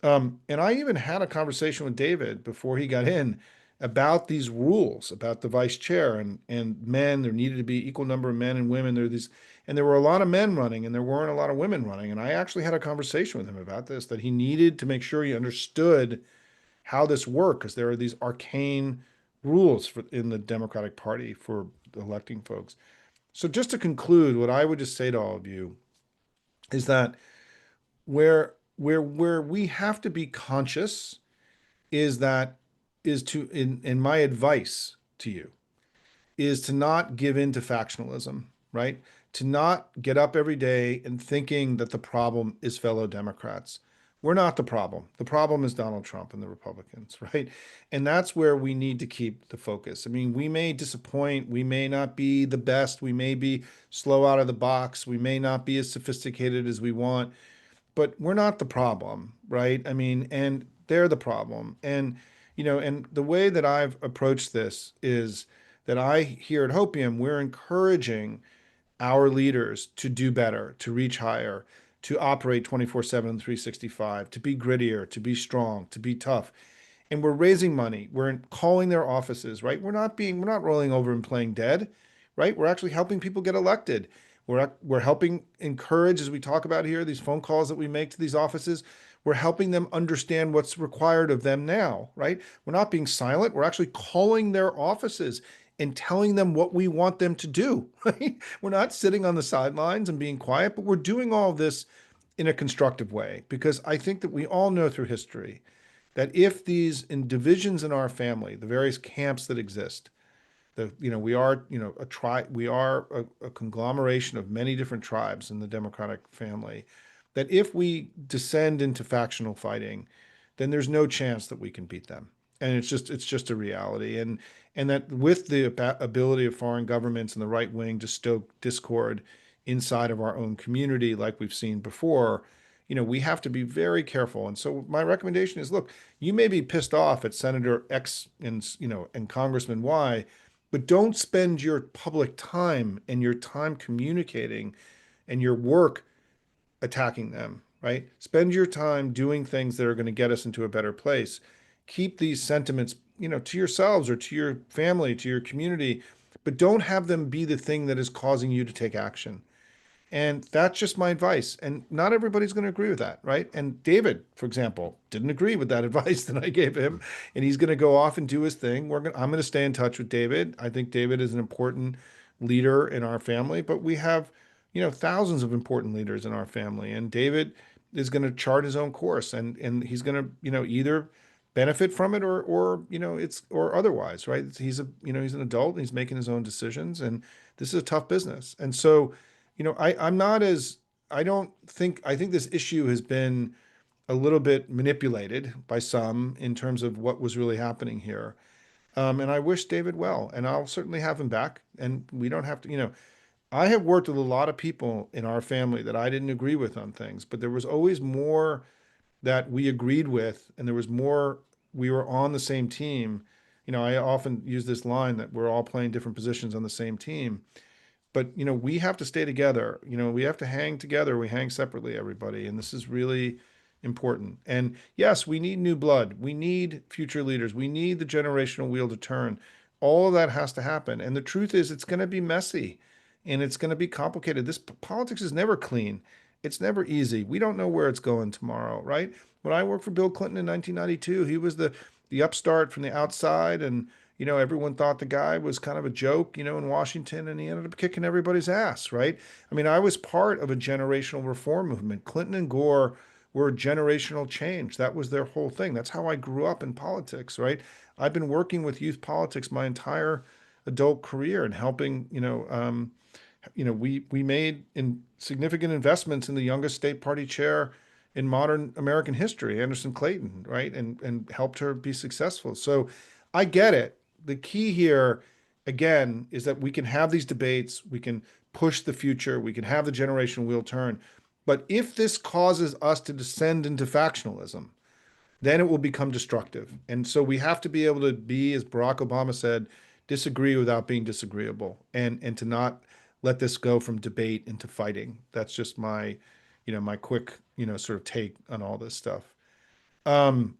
And I even had a conversation with David before he got in about these rules about the vice chair and men. There needed to be equal number of men and women. And there were a lot of men running and there weren't a lot of women running. And I actually had a conversation with him about this, that he needed to make sure he understood how this worked, because there are these arcane rules in the Democratic Party for electing folks. So just to conclude, what I would just say to all of you is that where we have to be conscious is that is to in my advice to you is to not give in to factionalism, right? To not get up every day and thinking that the problem is fellow Democrats. We're not the problem. The problem is Donald Trump and the Republicans, right? And that's where we need to keep the focus. I mean, we may disappoint, we may not be the best, we may be slow out of the box, we may not be as sophisticated as we want, but we're not the problem, right? I mean, and they're the problem. And, and the way that I've approached this is that I here at Hopium, we're encouraging our leaders to do better, to reach higher, to operate 24/7, 365, to be grittier, to be strong, to be tough. And we're raising money. We're calling their offices, right? We're not rolling over and playing dead, right? We're actually helping people get elected. We're helping encourage, as we talk about here, these phone calls that we make to these offices. We're helping them understand what's required of them now, right? We're not being silent. We're actually calling their offices and telling them what we want them to do, right? We're not sitting on the sidelines and being quiet, but we're doing all of this in a constructive way, because I think that we all know through history that if these in divisions in our family, the various camps that exist, we are, we are a conglomeration of many different tribes in the Democratic family, that if we descend into factional fighting, then there's no chance that we can beat them. And it's just a reality. And that with the ability of foreign governments and the right wing to stoke discord inside of our own community, like we've seen before, we have to be very careful. And so my recommendation is, look, you may be pissed off at Senator X and Congressman Y, but don't spend your public time and your time communicating and your work attacking them, right? Spend your time doing things that are going to get us into a better place. Keep these sentiments, to yourselves or to your family, to your community, but don't have them be the thing that is causing you to take action. And that's just my advice. And not everybody's going to agree with that, right? And David, for example, didn't agree with that advice that I gave him, and he's going to go off and do his thing. I'm going to stay in touch with David. I think David is an important leader in our family, but we have, thousands of important leaders in our family, and David is going to chart his own course, and he's going to, either benefit from it or otherwise, right? He's an adult and he's making his own decisions, and this is a tough business. And so, I'm not as, I think this issue has been a little bit manipulated by some in terms of what was really happening here. And I wish David well, and I'll certainly have him back. And we don't have to, I have worked with a lot of people in our family that I didn't agree with on things, but there was always more that we agreed with, and there was more, we were on the same team. I often use this line that we're all playing different positions on the same team. But we have to stay together. We have to hang together. We hang separately, everybody, and this is really important. And yes, we need new blood. We need future leaders. We need the generational wheel to turn. All of that has to happen. And the truth is, it's going to be messy, and it's going to be complicated. This politics is never clean. It's never easy. We don't know where it's going tomorrow, right? When I worked for Bill Clinton in 1992, he was the upstart from the outside, and everyone thought the guy was kind of a joke, in Washington, and he ended up kicking everybody's ass, right? I mean, I was part of a generational reform movement. Clinton and Gore were a generational change. That was their whole thing. That's how I grew up in politics, right? I've been working with youth politics my entire adult career and helping, we made significant investments in the youngest state party chair in modern American history, Anderson Clayton, right? And helped her be successful. So I get it. The key here, again, is that we can have these debates, we can push the future, we can have the generational wheel turn. But if this causes us to descend into factionalism, then it will become destructive. And so we have to be able to be, as Barack Obama said, disagree without being disagreeable, and to not let this go from debate into fighting. That's just my quick, sort of take on all this stuff. Um,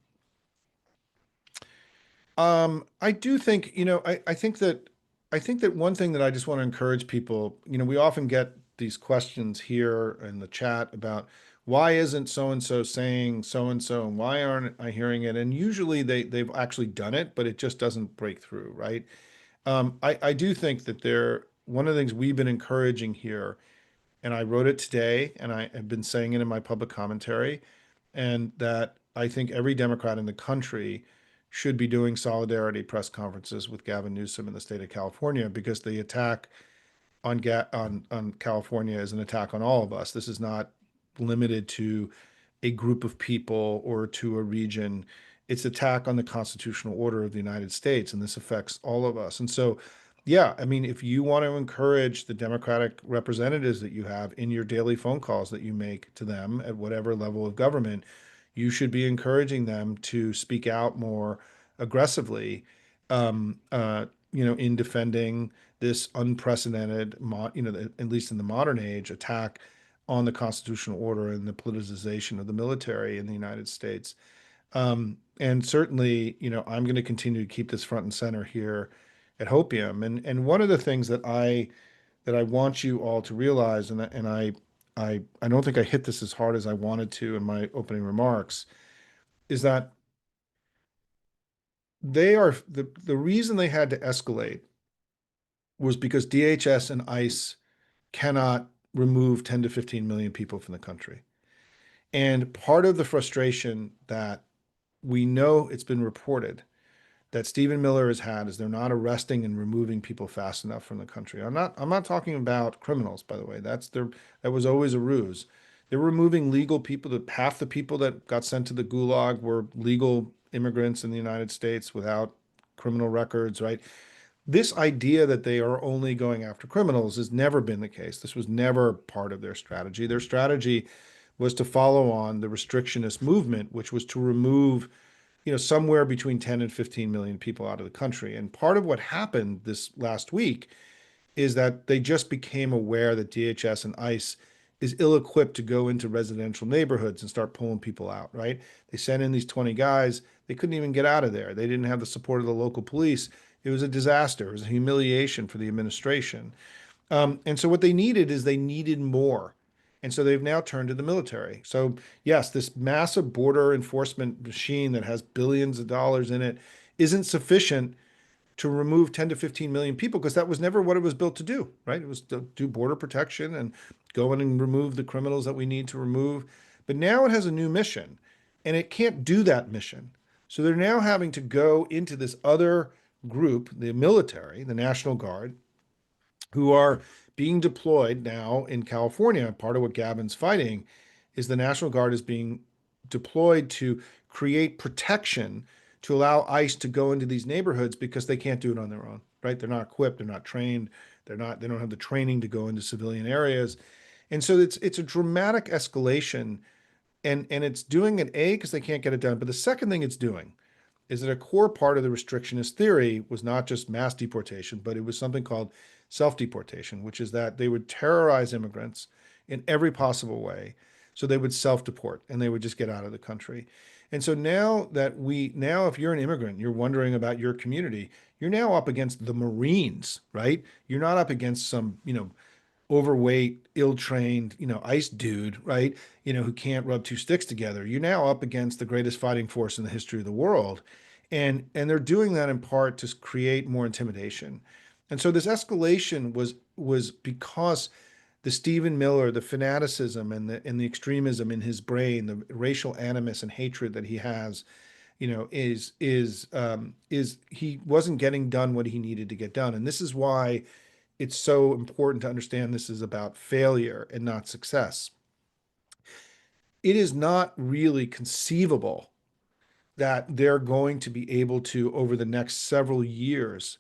I do think, I think that one thing that I just want to encourage people, we often get these questions here in the chat about why isn't so and so saying so and why aren't I hearing it? And usually they've actually done it, but it just doesn't break through, right? I do think that one of the things we've been encouraging here, and I wrote it today, and I have been saying it in my public commentary, and that I think every Democrat in the country should be doing solidarity press conferences with Gavin Newsom in the state of California, because the attack on California is an attack on all of us. This is not limited to a group of people or to a region. It's attack on the constitutional order of the United States, and this affects all of us. And so, yeah, I mean, if you want to encourage the Democratic representatives that you have in your daily phone calls that you make to them at whatever level of government, you should be encouraging them to speak out more aggressively, um, uh, in defending this unprecedented, at least in the modern age, attack on the constitutional order and the politicization of the military in the United States. And certainly, I'm going to continue to keep this front and center here at Hopium. And one of the things that I want you all to realize, and I don't think I hit this as hard as I wanted to in my opening remarks, is that the reason they had to escalate was because DHS and ICE cannot remove 10 to 15 million people from the country. And part of the frustration that we know, it's been reported, that Stephen Miller has had is they're not arresting and removing people fast enough from the country. I'm not talking about criminals, by the way. That was always a ruse. They're removing legal people. That half the people that got sent to the gulag were legal immigrants in the United States without criminal records, right? This idea that they are only going after criminals has never been the case. This was never part of their strategy. Their strategy was to follow on the restrictionist movement, which was to remove, somewhere between 10 and 15 million people out of the country. And part of what happened this last week is that they just became aware that DHS and ICE is ill-equipped to go into residential neighborhoods and start pulling people out, right? They sent in these 20 guys. They couldn't even get out of there. They didn't have the support of the local police. It was a disaster. It was a humiliation for the administration. And so what they needed is they needed more. And so they've now turned to the military. So yes, this massive border enforcement machine that has billions of dollars in it isn't sufficient to remove 10 to 15 million people, because that was never what it was built to do, right? It was to do border protection and go in and remove the criminals that we need to remove. But now it has a new mission, and it can't do that mission. So they're now having to go into this other group, the military, the National Guard, who are being deployed now in California. Part of what Gavin's fighting is the National Guard is being deployed to create protection to allow ICE to go into these neighborhoods, because they can't do it on their own, right? They're not equipped, they're not trained, they don't have the training to go into civilian areas. And so it's a dramatic escalation, and it's doing it because they can't get it done. But the second thing it's doing is that a core part of the restrictionist theory was not just mass deportation, but it was something called self-deportation, which is that they would terrorize immigrants in every possible way. So they would self-deport and they would just get out of the country. And so now if you're an immigrant, you're wondering about your community, you're now up against the Marines, right? You're not up against some, overweight, ill-trained, ICE dude, right? Who can't rub two sticks together. You're now up against the greatest fighting force in the history of the world. And they're doing that in part to create more intimidation. And so this escalation was because the Stephen Miller, the fanaticism and the extremism in his brain, the racial animus and hatred that he has, is he wasn't getting done what he needed to get done. And this is why it's so important to understand this is about failure and not success. It is not really conceivable that they're going to be able to, over the next several years,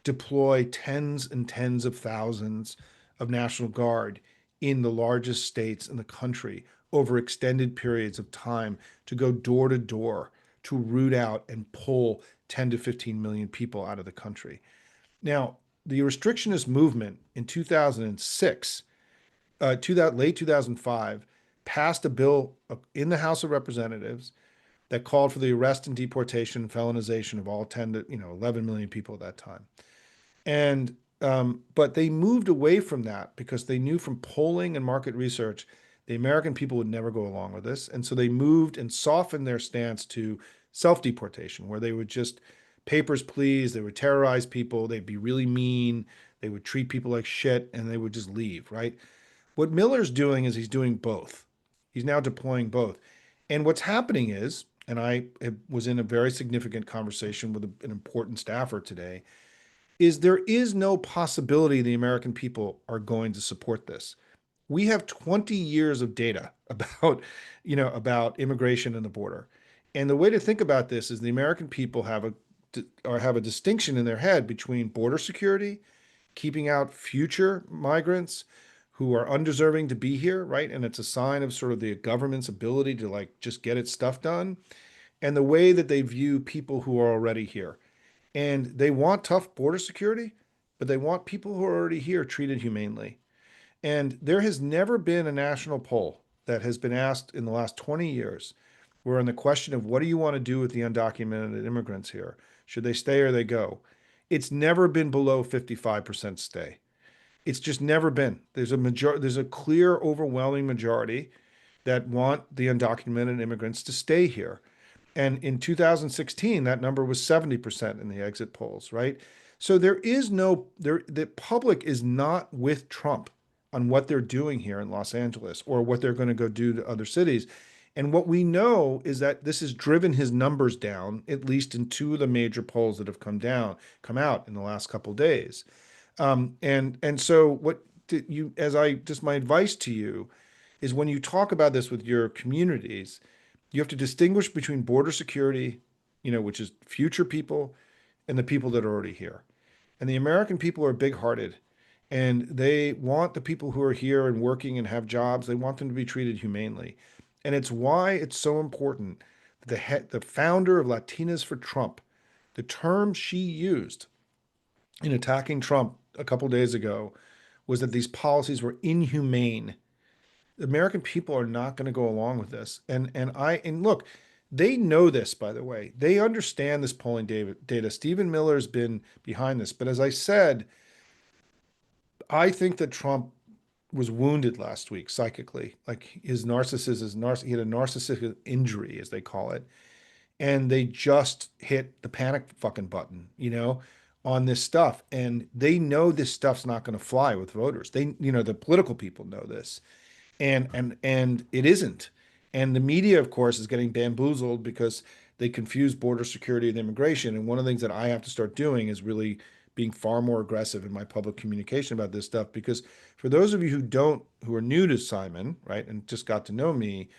deploy tens and tens of thousands of National Guard in the largest states in the country over extended periods of time to go door to door to root out and pull 10 to 15 million people out of the country. Now, the restrictionist movement in 2006, late 2005, passed a bill in the House of Representatives that called for the arrest and deportation and felonization of all 10 to 11 million people at that time. And but they moved away from that because they knew from polling and market research the American people would never go along with this. And so they moved and softened their stance to self-deportation, where they would just papers, please, they would terrorize people, they'd be really mean, they would treat people like shit, and they would just leave, right? What Miller's doing is he's doing both. He's now deploying both. And what's happening is, and was in a very significant conversation with an important staffer today, is there is no possibility the American people are going to support this. We have 20 years of data about, about immigration and the border. And the way to think about this is the American people have a distinction in their head between border security, keeping out future migrants who are undeserving to be here, right? And it's a sign of sort of the government's ability to like just get its stuff done, and the way that they view people who are already here. And they want tough border security, but they want people who are already here treated humanely. And there has never been a national poll that has been asked in the last 20 years where, on the question of what do you want to do with the undocumented immigrants here, should they stay or they go, it's never been below 55% stay. It's just never been. There's a clear, overwhelming majority that want the undocumented immigrants to stay here. And in 2016, that number was 70% in the exit polls, right? So there is no there the public is not with Trump on what they're doing here in Los Angeles or what they're going to go do to other cities. And what we know is that this has driven his numbers down, at least in two of the major polls that have come out in the last couple of days. And so what you as I just my advice to you is when you talk about this with your communities, you have to distinguish between border security, which is future people, and the people that are already here. And the American people are big-hearted, and they want the people who are here and working and have jobs, they want them to be treated humanely. And it's why it's so important that the founder of Latinas for Trump, the term she used in attacking Trump a couple days ago was that these policies were inhumane. The American people are not going to go along with this. And look, they know this, by the way. They understand this polling data. Stephen Miller's been behind this. But as I said, I think that Trump was wounded last week psychically. Like his narcissism, he had a narcissistic injury, as they call it, and they just hit the panic fucking button, on this stuff. And they know this stuff's not going to fly with voters. The political people know this, and it isn't. And the media, of course, is getting bamboozled because they confuse border security and immigration. And one of the things that I have to start doing is really being far more aggressive in my public communication about this stuff. Because for those of you who are new to Simon, right, and just got to know me,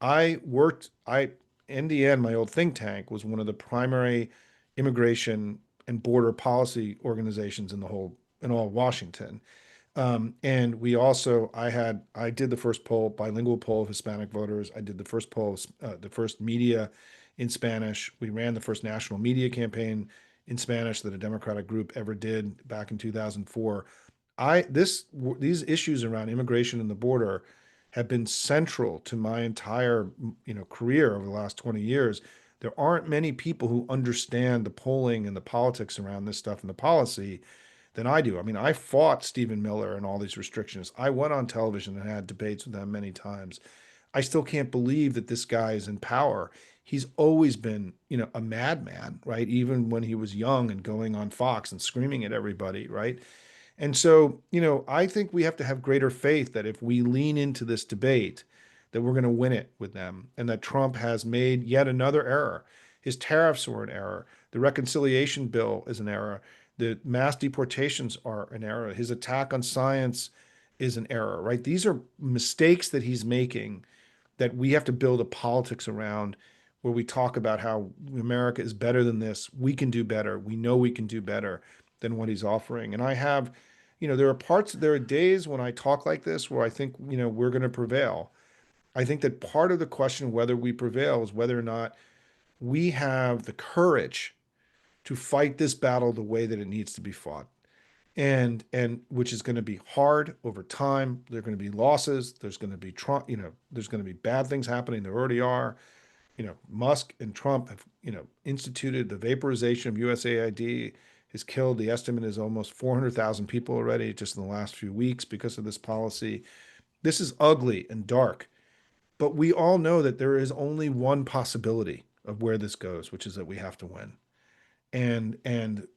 NDN, my old think tank, was one of the primary immigration and border policy organizations in all of Washington. And I did the first bilingual poll of Hispanic voters. I did the first the first media in Spanish. We ran the first national media campaign in Spanish that a Democratic group ever did back in 2004. These issues around immigration and the border have been central to my entire, career over the last 20 years. There aren't many people who understand the polling and the politics around this stuff and the policy than I do. I mean, I fought Stephen Miller and all these restrictions. I went on television and had debates with them many times. I still can't believe that this guy is in power. He's always been, a madman, right? Even when he was young and going on Fox and screaming at everybody, right? And so, I think we have to have greater faith that if we lean into this debate, that we're going to win it with them, and that Trump has made yet another error. His tariffs were an error. The reconciliation bill is an error. The mass deportations are an error. His attack on science is an error, right? These are mistakes that he's making that we have to build a politics around, where we talk about how America is better than this. We can do better. We know we can do better than what he's offering. And there are days when I talk like this where I think, we're going to prevail. I think that part of the question of whether we prevail is whether or not we have the courage to fight this battle the way that it needs to be fought. And which is going to be hard over time. There are going to be losses. There's going to be there's going to be bad things happening. There already are. Musk and Trump have, instituted the vaporization of USAID has killed. The estimate is almost 400,000 people already just in the last few weeks because of this policy. This is ugly and dark, but we all know that there is only one possibility of where this goes, which is that we have to win.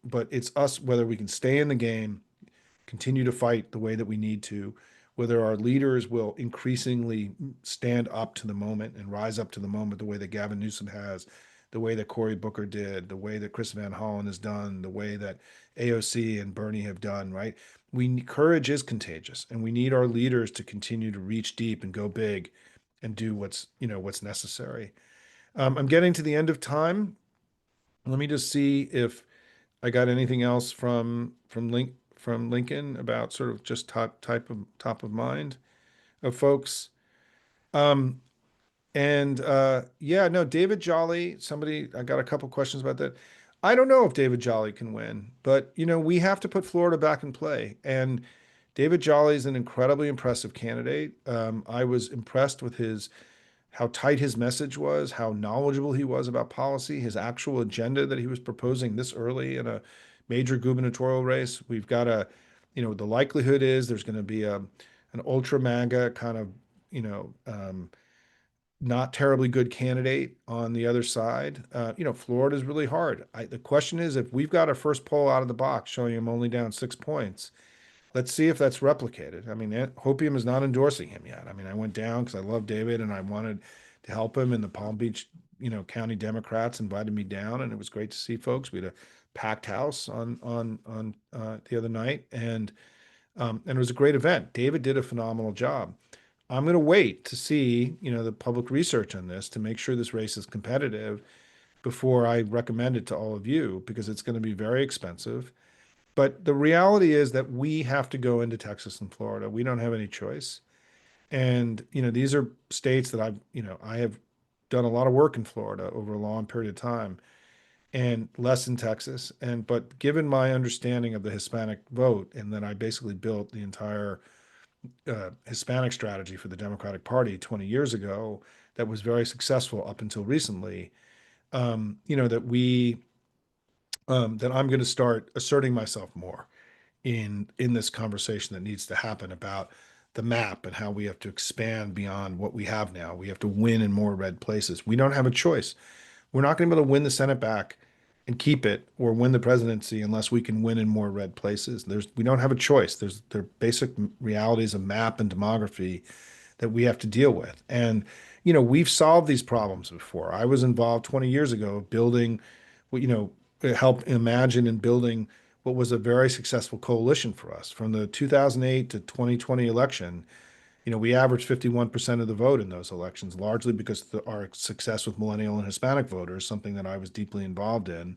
But it's us whether we can stay in the game, continue to fight the way that we need to, whether our leaders will increasingly stand up to the moment and rise up to the moment the way that Gavin Newsom has, the way that Cory Booker did, the way that Chris Van Hollen has done, the way that AOC and Bernie have done, right? Courage is contagious, and we need our leaders to continue to reach deep and go big and do what's necessary. I'm getting to the end of time. Let me just see if I got anything else from Lincoln about sort of just top of mind of folks. Um, yeah, no, David Jolly, somebody, I got a couple questions about that. I don't know if David Jolly can win, but we have to put Florida back in play. And David Jolly is an incredibly impressive candidate. I was impressed with his how tight his message was, how knowledgeable he was about policy, his actual agenda that he was proposing this early in a major gubernatorial race. We've got the likelihood is there's going to be an ultra MAGA kind of, you know, um, not terribly good candidate on the other side. Florida is really hard. The question is, if we've got our first poll out of the box showing him only down 6 points, let's see if that's replicated. I mean, Hopium is not endorsing him yet. I mean, I went down because I love David and I wanted to help him. And the Palm Beach, County Democrats invited me down, and it was great to see folks. We had a packed house on the other night, and it was a great event. David did a phenomenal job. I'm going to wait to see, the public research on this to make sure this race is competitive before I recommend it to all of you because it's going to be very expensive. But the reality is that we have to go into Texas and Florida. We don't have any choice. And, these are states that I have done a lot of work in Florida over a long period of time and less in Texas. But given my understanding of the Hispanic vote, and then I basically built the entire Hispanic strategy for the Democratic Party 20 years ago that was very successful up until recently, that I'm going to start asserting myself more in this conversation that needs to happen about the map and how we have to expand beyond what we have now. We have to win in more red places. We don't have a choice. We're not going to be able to win the Senate back and keep it or win the presidency unless we can win in more red places. We don't have a choice. There are basic realities of map and demography that we have to deal with. And we've solved these problems before. I was involved 20 years ago building, you know, help imagine and building what was a very successful coalition for us from the 2008 to 2020 election. We averaged 51% of the vote in those elections, largely because of our success with millennial and Hispanic voters, something that I was deeply involved in.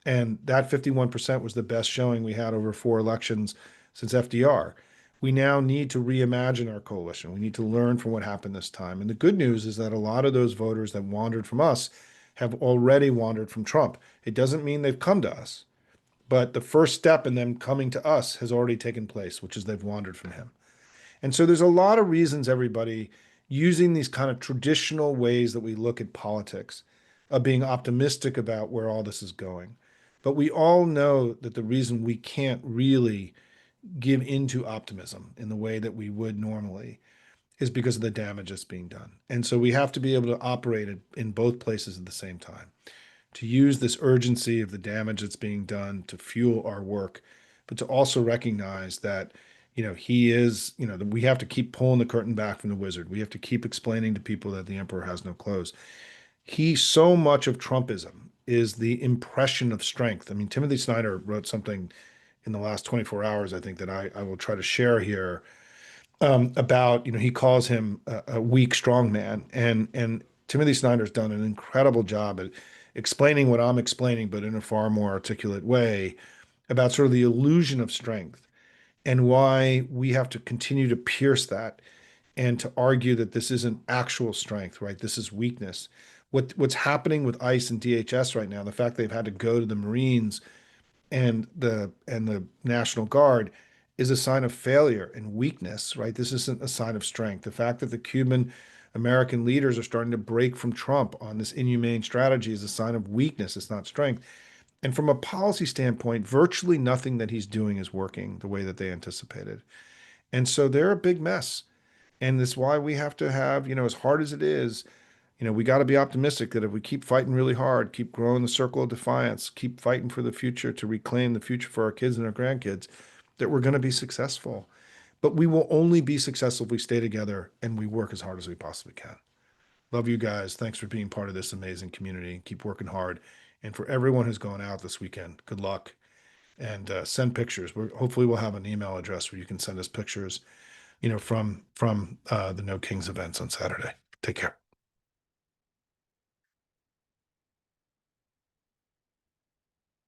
And that 51% was the best showing we had over 4 elections since FDR. We now need to reimagine our coalition. We need to learn from what happened this time. And the good news is that a lot of those voters that wandered from us have already wandered from Trump. It doesn't mean they've come to us, but the first step in them coming to us has already taken place, which is they've wandered from him. And so there's a lot of reasons, everybody, using these kind of traditional ways that we look at politics, of being optimistic about where all this is going. But we all know that the reason we can't really give into optimism in the way that we would normally is because of the damage that's being done. And so we have to be able to operate it in both places at the same time, to use this urgency of the damage that's being done to fuel our work, but to also recognize that, he is, that we have to keep pulling the curtain back from the wizard. We have to keep explaining to people that the emperor has no clothes. So much of Trumpism is the impression of strength. I mean, Timothy Snyder wrote something in the last 24 hours, I think, that I will try to share here, about, he calls him a weak strong man. And Timothy Snyder's done an incredible job at explaining what I'm explaining, but in a far more articulate way about sort of the illusion of strength and why we have to continue to pierce that and to argue that this isn't actual strength, right? This is weakness. What's happening with ICE and DHS right now, the fact they've had to go to the Marines and the National Guard is a sign of failure and weakness, right? This isn't a sign of strength. The fact that the Cuban American leaders are starting to break from Trump on this inhumane strategy as a sign of weakness. It's not strength. And from a policy standpoint, virtually nothing that he's doing is working the way that they anticipated. And so they're a big mess. And that's why we have to have, as hard as it is, we got to be optimistic that if we keep fighting really hard, keep growing the circle of defiance, keep fighting for the future to reclaim the future for our kids and our grandkids, that we're going to be successful. But we will only be successful if we stay together and we work as hard as we possibly can. Love you guys. Thanks for being part of this amazing community. Keep working hard. And for everyone who's going out this weekend, good luck and send pictures. Hopefully we'll have an email address where you can send us pictures, from the No Kings events on Saturday. Take care.